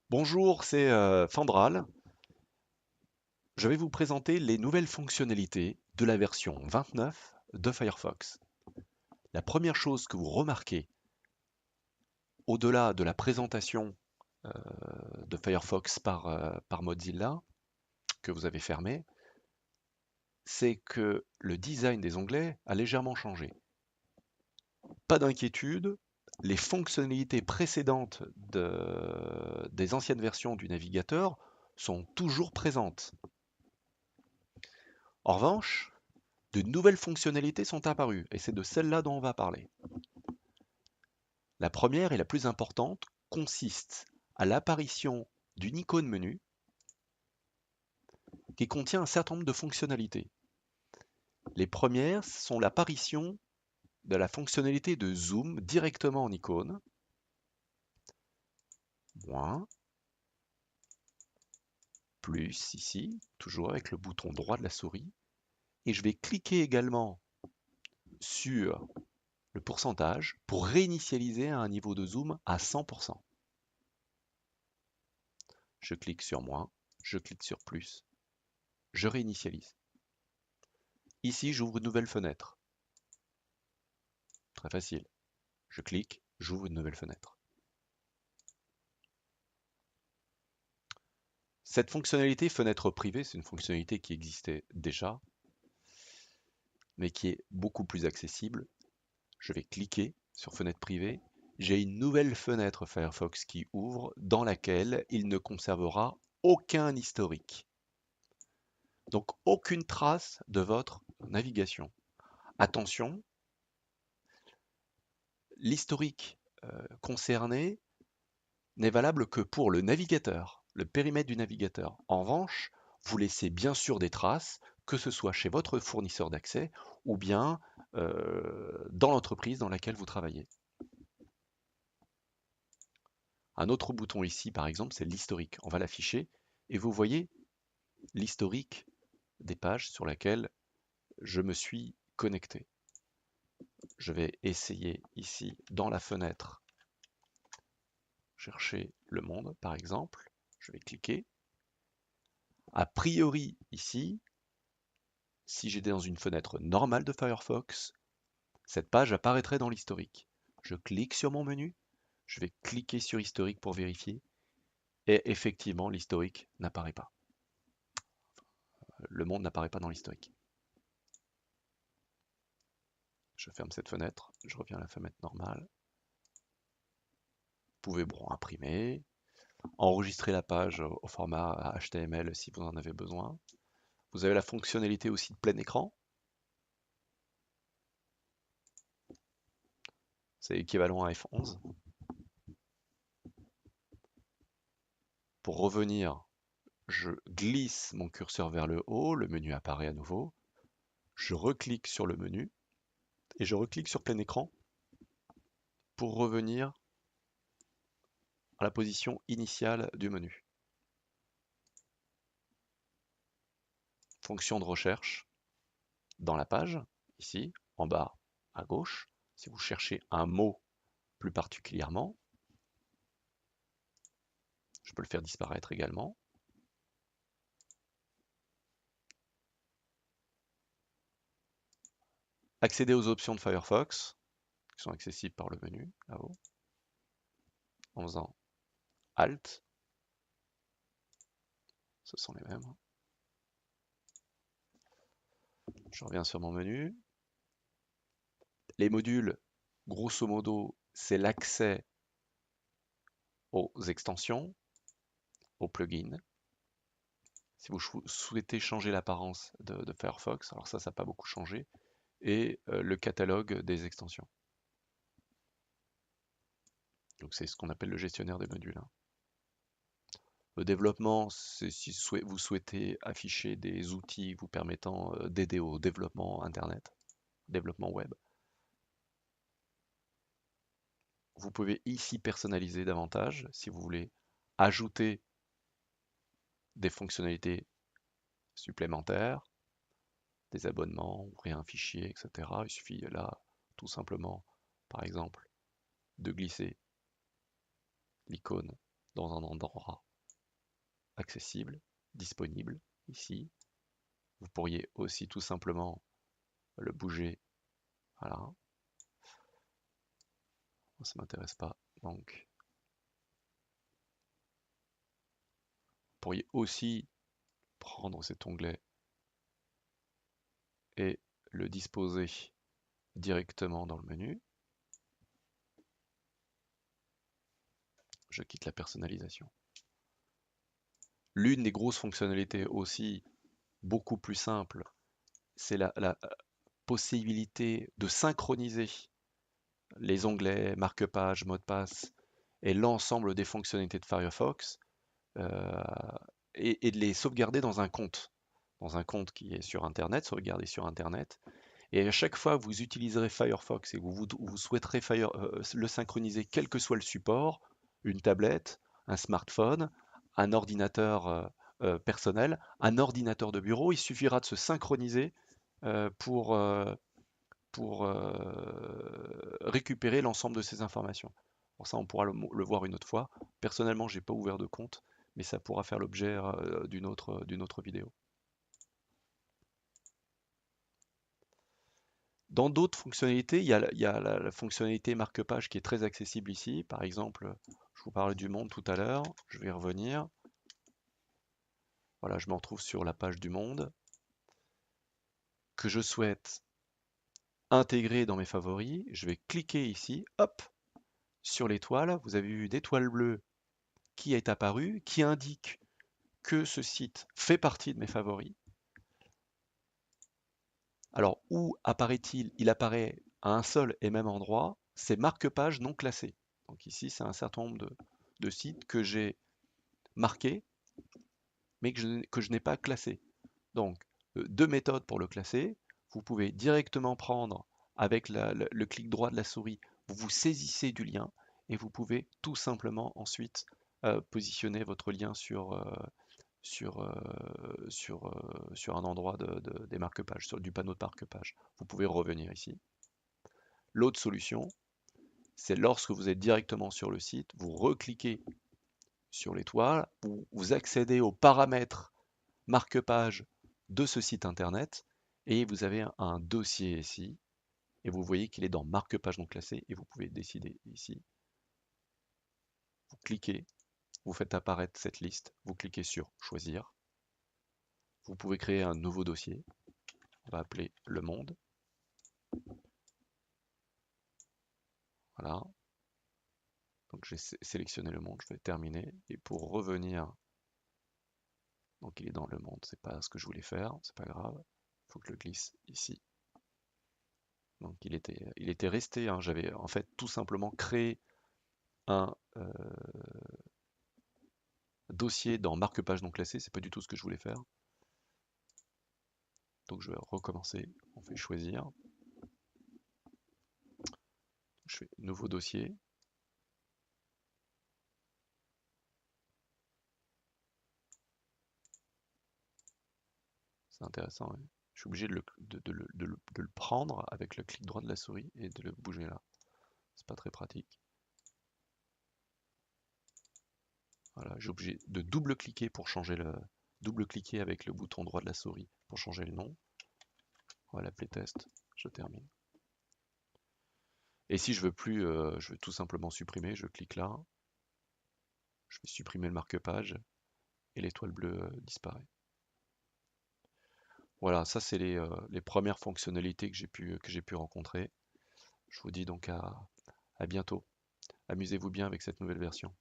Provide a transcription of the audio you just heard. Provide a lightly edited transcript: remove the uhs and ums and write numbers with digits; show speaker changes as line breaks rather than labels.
Bonjour, c'est Fandral. Je vais vous présenter les nouvelles fonctionnalités de la version 29 de Firefox. La première chose que vous remarquez, au-delà de la présentation euh, de Firefox par Mozilla, que vous avez fermé, c'est que le design des onglets a légèrement changé. Pas d'inquiétude, les fonctionnalités précédentes des anciennes versions du navigateur sont toujours présentes. En revanche, de nouvelles fonctionnalités sont apparues, et c'est de celles-là dont on va parler. La première et la plus importante consiste à l'apparition d'une icône menu qui contient un certain nombre de fonctionnalités. Les premières sont l'apparition de la fonctionnalité de zoom directement en icône, moins, plus ici, toujours avec le bouton droit de la souris, et je vais cliquer également sur le pourcentage pour réinitialiser à un niveau de zoom à 100%. Je clique sur moins, je clique sur plus, je réinitialise. Ici, j'ouvre une nouvelle fenêtre. Très facile. Je clique, j'ouvre une nouvelle fenêtre. Cette fonctionnalité fenêtre privée, c'est une fonctionnalité qui existait déjà, mais qui est beaucoup plus accessible. Je vais cliquer sur fenêtre privée. J'ai une nouvelle fenêtre Firefox qui ouvre, dans laquelle il ne conservera aucun historique. Donc aucune trace de votre navigation. Attention, l'historique concerné n'est valable que pour le navigateur, le périmètre du navigateur. En revanche, vous laissez bien sûr des traces, que ce soit chez votre fournisseur d'accès ou bien dans l'entreprise dans laquelle vous travaillez. Un autre bouton ici, par exemple, c'est l'historique. On va l'afficher et vous voyez l'historique des pages sur lesquelles je me suis connecté. Je vais essayer ici, dans la fenêtre, chercher le monde, par exemple. Je vais cliquer. A priori, ici, si j'étais dans une fenêtre normale de Firefox, cette page apparaîtrait dans l'historique. Je clique sur mon menu, je vais cliquer sur historique pour vérifier, et effectivement, l'historique n'apparaît pas. Le monde n'apparaît pas dans l'historique. Je ferme cette fenêtre, je reviens à la fenêtre normale. Vous pouvez imprimer, enregistrer la page au format HTML si vous en avez besoin. Vous avez la fonctionnalité aussi de plein écran. C'est équivalent à F11. Pour revenir, je glisse mon curseur vers le haut, le menu apparaît à nouveau. Je reclique sur le menu et je reclique sur plein écran pour revenir à la position initiale du menu. Fonction de recherche dans la page, ici, en bas à gauche, si vous cherchez un mot plus particulièrement, je peux le faire disparaître également. Accéder aux options de Firefox, qui sont accessibles par le menu, là-haut, en faisant Alt, ce sont les mêmes. Je reviens sur mon menu. Les modules, grosso modo, c'est l'accès aux extensions, aux plugins. Si vous souhaitez changer l'apparence de Firefox, alors ça n'a pas beaucoup changé, et le catalogue des extensions. Donc c'est ce qu'on appelle le gestionnaire des modules. Le développement, c'est si vous souhaitez afficher des outils vous permettant d'aider au développement Internet, développement web. Vous pouvez ici personnaliser davantage si vous voulez ajouter des fonctionnalités supplémentaires, des abonnements, ouvrir un fichier, etc. Il suffit là tout simplement, par exemple, de glisser l'icône dans un endroit accessible, disponible, ici. Vous pourriez aussi tout simplement le bouger. Voilà. Ça m'intéresse pas. Donc, vous pourriez aussi prendre cet onglet et le disposer directement dans le menu. Je quitte la personnalisation. L'une des grosses fonctionnalités aussi, beaucoup plus simple, c'est la possibilité de synchroniser les onglets, marque-page, mot de passe et l'ensemble des fonctionnalités de Firefox euh, et de les sauvegarder dans un compte qui est sur Internet, sauvegardé sur Internet. Et à chaque fois que vous utiliserez Firefox et que vous souhaiterez le synchroniser, quel que soit le support, une tablette, un smartphone, un ordinateur personnel, un ordinateur de bureau, il suffira de se synchroniser euh, pour, euh, pour récupérer l'ensemble de ces informations. Pour ça, on pourra le voir une autre fois. Personnellement, j'ai pas ouvert de compte, mais ça pourra faire l'objet d'une autre vidéo. Dans d'autres fonctionnalités, il y a la fonctionnalité marque-page qui est très accessible ici. Par exemple, je vous parlais du monde tout à l'heure, je vais y revenir. Voilà, je me retrouve sur la page du monde que je souhaite intégrer dans mes favoris. Je vais cliquer ici, hop, sur l'étoile. Vous avez vu une étoile bleue qui est apparue, qui indique que ce site fait partie de mes favoris. Alors, où apparaît-il? Il apparaît à un seul et même endroit, c'est marque-page non classé. Donc ici, c'est un certain nombre de sites que j'ai marqués, mais que je n'ai pas classés. Donc, deux méthodes pour le classer. Vous pouvez directement prendre, avec le clic droit de la souris, vous vous saisissez du lien, et vous pouvez tout simplement ensuite positionner votre lien sur un endroit des marque-pages, sur du panneau de marque-page. Vous pouvez revenir ici. L'autre solution, c'est lorsque vous êtes directement sur le site, vous recliquez sur l'étoile, vous accédez aux paramètres marque-page de ce site internet et vous avez un dossier ici et vous voyez qu'il est dans marque-page non classé et vous pouvez décider ici. Vous cliquez, vous faites apparaître cette liste, vous cliquez sur choisir. Vous pouvez créer un nouveau dossier. On va appeler Le Monde. Voilà. Donc j'ai sélectionné Le Monde, je vais terminer. Et pour revenir, donc il est dans Le Monde, c'est pas ce que je voulais faire, c'est pas grave. Il faut que je le glisse ici. Donc il était resté, hein, j'avais en fait tout simplement créé un dossier dans marque-page non classé, c'est pas du tout ce que je voulais faire. Donc je vais recommencer, on fait choisir. Je fais nouveau dossier. C'est intéressant, hein. Je suis obligé de le prendre avec le clic droit de la souris et de le bouger là. C'est pas très pratique. Voilà, j'ai obligé de double-cliquer pour changer le. Double-cliquer avec le bouton droit de la souris pour changer le nom. On va l'appeler test. Je termine. Et si je veux plus, je veux tout simplement supprimer, je clique là. Je vais supprimer le marque-page et l'étoile bleue disparaît. Voilà, ça c'est les premières fonctionnalités que j'ai pu rencontrer. Je vous dis donc à bientôt. Amusez-vous bien avec cette nouvelle version.